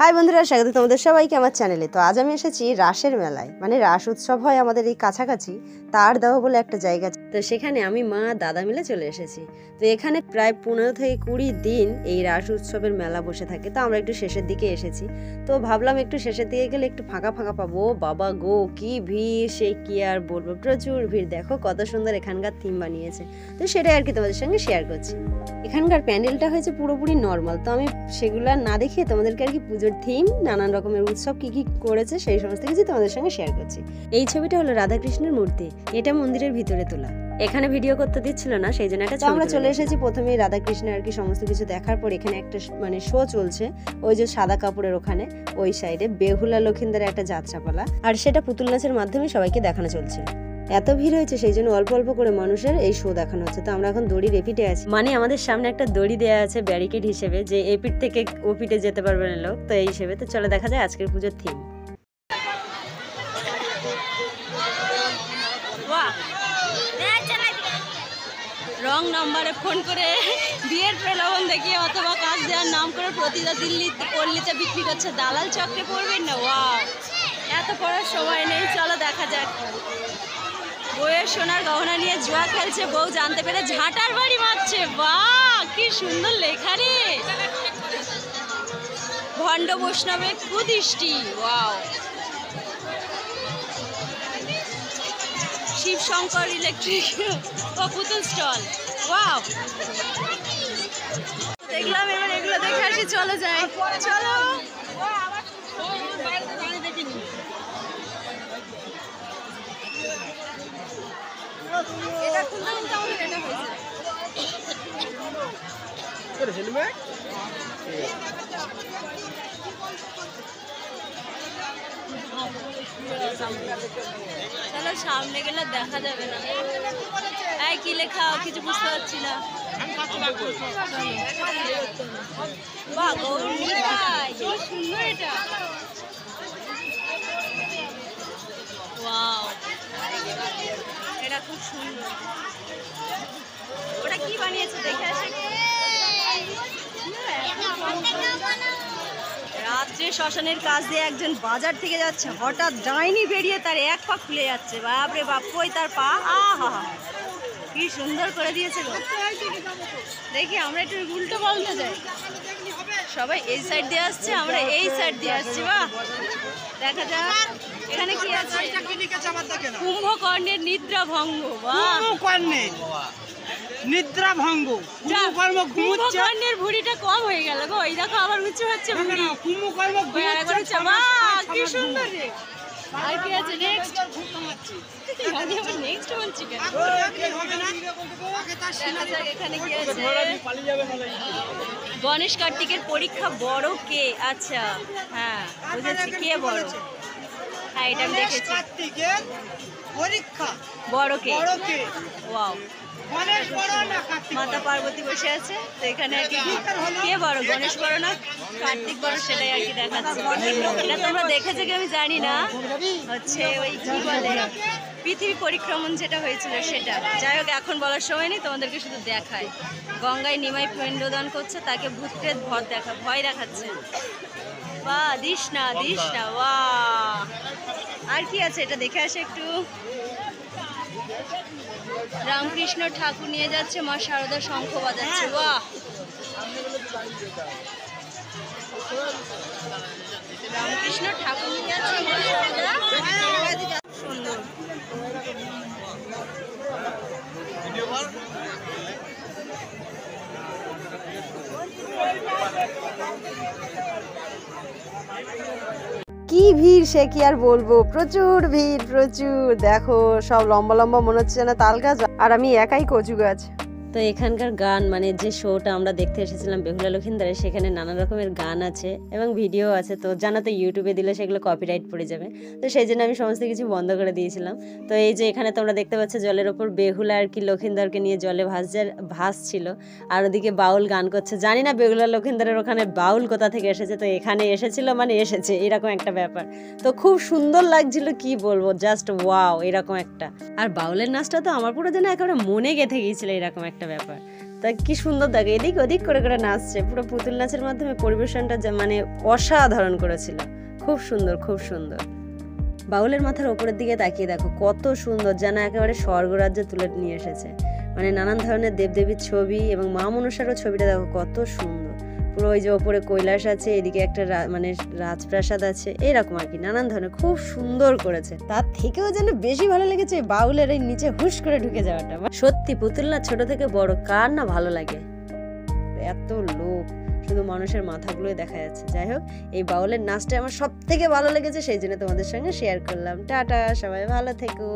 High বন্ধুরা, স্বাগত তোমাদের সবাইকে আমার চ্যানেলে। তো আজ আমি এসেছি রাসের মেলায়, মানে রাস উৎসব হয় আমাদের এই কাছাকাছি তার দেওয়া বলে একটা জায়গা। তো সেখানে আমি মা দাদা মিলে চলে এসেছি। তো এখানে প্রায় 15 থেকে 20 দিন এই রাস উৎসবের মেলা বসে থাকে। তো আমরা একটু শেষের দিকে এসেছি, তো ভাবলাম একটু শেষের দিকে গেলে একটু ফাঁকা ফাঁকা পাবো। বাবা গো, কি ভিড়, সে কি আর বলবো, প্রচুর ভিড়। দেখো কত সুন্দর এখানকার থিম বানিয়েছে, তো সেটাই আর কি তোমাদের সঙ্গে শেয়ার করছি। এখানকার প্যান্ডেলটা হয়েছে পুরোপুরি নর্মাল, তো আমি সেগুলো না দেখিয়ে তোমাদেরকে আর কি পুজোর থিম, নানান রকমের উৎসব কি কি করেছে সেই সমস্ত কিছু তোমাদের সঙ্গে শেয়ার করছি। এই ছবিটা হলো রাধাকৃষ্ণের মূর্তি, এটা মন্দিরের ভিতরে তোলা। এখানে ভিডিও করতে দিচ্ছিল না, সেই জন্য একটা আমরা চলে এসেছি। প্রথমেই রাধাকৃষ্ণের আর কি সমস্ত কিছু দেখার পর এখানে একটা মানে শো চলছে, ওই যে সাদা কাপড়ের ওখানে ওই সাইডে বেহুলা লক্ষিন্দারের একটা যাত্রাপালা, আর সেটা পুতুল নাচের মাধ্যমে সবাইকে দেখানো চলছে। এত ভিড় হয়েছে সেই জন্য অল্প অল্প করে মানুষের এই শো দেখানো হচ্ছে। তো আমরা এখন দড়ির এপিটে আছি, মানে আমাদের সামনে একটা দড়ি দেওয়া আছে ব্যারিকেড হিসেবে, যে এপিট থেকে ও পিটে যেতে পারবে না লোক, তো এই হিসেবে। তো চলো দেখা যায় আজকের পুজোর থিম। রং নাম্বারে ফোন করে বিয়ের প্রলোভন দেখিয়ে অথবা কাজ দেওয়ার নাম করে প্রতিটা দিল্লি পল্লীতে বিক্রি করছে, দালাল চক্রে পড়বেন না। ওয়াও, এত পড়ার সময় নেই, চলো দেখা যাক। বউয়ের সোনার গহনা নিয়ে জুয়া খেলছে, বউ জানতে পেরে ঝাঁটার বাড়ি মারছে। বাহ, কি সুন্দর লেখা রে, ভণ্ড বৈষ্ণবের কুদৃষ্টি। ওয়াও, শিব শঙ্কর ইলেকট্রিক ও পুতুল স্টল। ওয়াও, দেখলাম, এবার এগুলো দেখে আসি, চলো যাই। চলো, এটা খুলতে খুলতে আমাদের এটা হয়েছে। চলো সামনে গেলে দেখা যাবে না। এই কি লেখা কিছু বুঝতে পারছি না। বাহ, গৌরী মিঠাই, কি সুন্দর এটা। ওয়াও, এটা খুব সুন্দর। ওটা কি বানিয়েছে দেখে আসে। রাত্রে শ্মশানের কাজ দিয়ে একজন বাজার থেকে যাচ্ছে, হঠাৎ ডাইনি বেরিয়ে তার এক পা খুলে যাচ্ছে। বাপরে বাপ, কই তার পা, আহা কি সুন্দর করে দিয়েছে গো। দেখি আমরা একটু উল্টো পাল্টে যাই, সবাই এই সাইড দিয়ে আসছে, আমরা এই সাইড দিয়ে আসছি। বাহ, দেখা যাক এখানে কি আছে। কুম্ভকর্ণের নিদ্রা ভঙ্গ। নিদ্রা ভঙ্গ, কুম্ভকর্ণের ভুঁড়িটা কম হয়ে গেল গো, এই দেখো আবার উঁচু হচ্ছে ভুঁড়ি। কি সুন্দর রে। আর কি আছে নেক্সট? আমি আবার নেক্সট বলছি কেন? এখানে কি আছে? গণেশ কার্তিকের পরীক্ষা বড় কে? আচ্ছা হ্যাঁ বুঝেছি, কে বড়। হ্যাঁ এটা আমি দেখেছি, কার্তিকের পরীক্ষা বড় কে। ওয়াও, মাতা পার্বতী বসে আছে, তো এখানে আর কি কে বড়, গণেশ বড় না কার্তিক বড়, সেটাই আর কি দেখাচ্ছে। এটা তোমরা দেখেছো কি আমি জানি না, হচ্ছে ওই কি বলে পৃথিবী পরিক্রমণ যেটা হয়েছিল সেটা। যাই হোক, এখন বলার সময় নেই, তোমাদেরকে শুধু দেখায়। গঙ্গায় নিমাই পিণ্ডদান করছে, তাকে ভূত প্রেত ভয় দেখাচ্ছে। বাহ, দিস না দিস না। বাহ, আর কি আছে এটা দেখে আসে একটু। রামকৃষ্ণ ঠাকুর নিয়ে যাচ্ছে, মা শারদা শঙ্খ বাজাচ্ছে। বাহ, রামকৃষ্ণ ঠাকুর নিয়ে যাচ্ছে, মা শারদা সুন্দর। কি ভিড়, সে কি আর বলবো, প্রচুর ভিড় প্রচুর। দেখো সব লম্বা লম্বা মনে হচ্ছে না তাল গাছ, আর আমি একাই কচু গাছ। তো এখানকার গান, মানে যে শোটা আমরা দেখতে এসেছিলাম বেহুলা লক্ষিন্দারে, সেখানে নানা রকমের গান আছে এবং ভিডিও আছে। তো জানো তো ইউটিউবে দিলে সেগুলো কপিরাইট পড়ে যাবে, তো সেই জন্য আমি সমস্ত কিছু বন্ধ করে দিয়েছিলাম। তো এই যে এখানে তোমরা দেখতে পাচ্ছ জলের ওপর বেহুলা আর কি লক্ষিন্দারকে নিয়ে জলে ভাসছিল, আর ওদিকে বাউল গান করছে। জানি না বেহুলা লক্ষিন্দারের ওখানে বাউল কোথা থেকে এসেছে, তো এখানে এসেছিল মানে এসেছে, এরকম একটা ব্যাপার। তো খুব সুন্দর লাগছিল, কি বলবো, জাস্ট ওয়াও এরকম একটা। আর বাউলের নাচটা তো আমার পুরো যেন একেবারে মনে গেঁথে গিয়েছিল, এরকম একটা ব্যাপার। তা কি সুন্দর দেখে এদিক ওদিক করে করে নাচছে, পুরো পুতুল নাচের মাধ্যমে পরিবেশনটা মানে অসাধারণ করেছিল, খুব সুন্দর খুব সুন্দর। বাউলের মাথার ওপরের দিকে তাকিয়ে দেখো কত সুন্দর, যেন একেবারে স্বর্গরাজ্যে তুলে নিয়ে এসেছে। মানে নানান ধরনের দেবদেবীর ছবি এবং মা মনসারও ছবিটা দেখো কত সুন্দর। পুরো ওই যে ওপরে কৈলাস আছে, এদিকে একটা মানে রাজপ্রাসাদ আছে, এরকম আর কি নানান ধরনের, খুব সুন্দর করেছে। তার থেকেও যেন বেশি ভালো লেগেছে বাউলের এই নিচে হুশ করে ঢুকে যাওয়াটা। সত্যি পুতুল না ছোট থেকে বড় কার না ভালো লাগে, এত লোক, শুধু মানুষের মাথাগুলোই দেখা যাচ্ছে। যাই হোক, এই বাউলের নাচটা আমার সব থেকে ভালো লেগেছে, সেই জন্য তোমাদের সঙ্গে শেয়ার করলাম। টাটা, সবাই ভালো থেকো।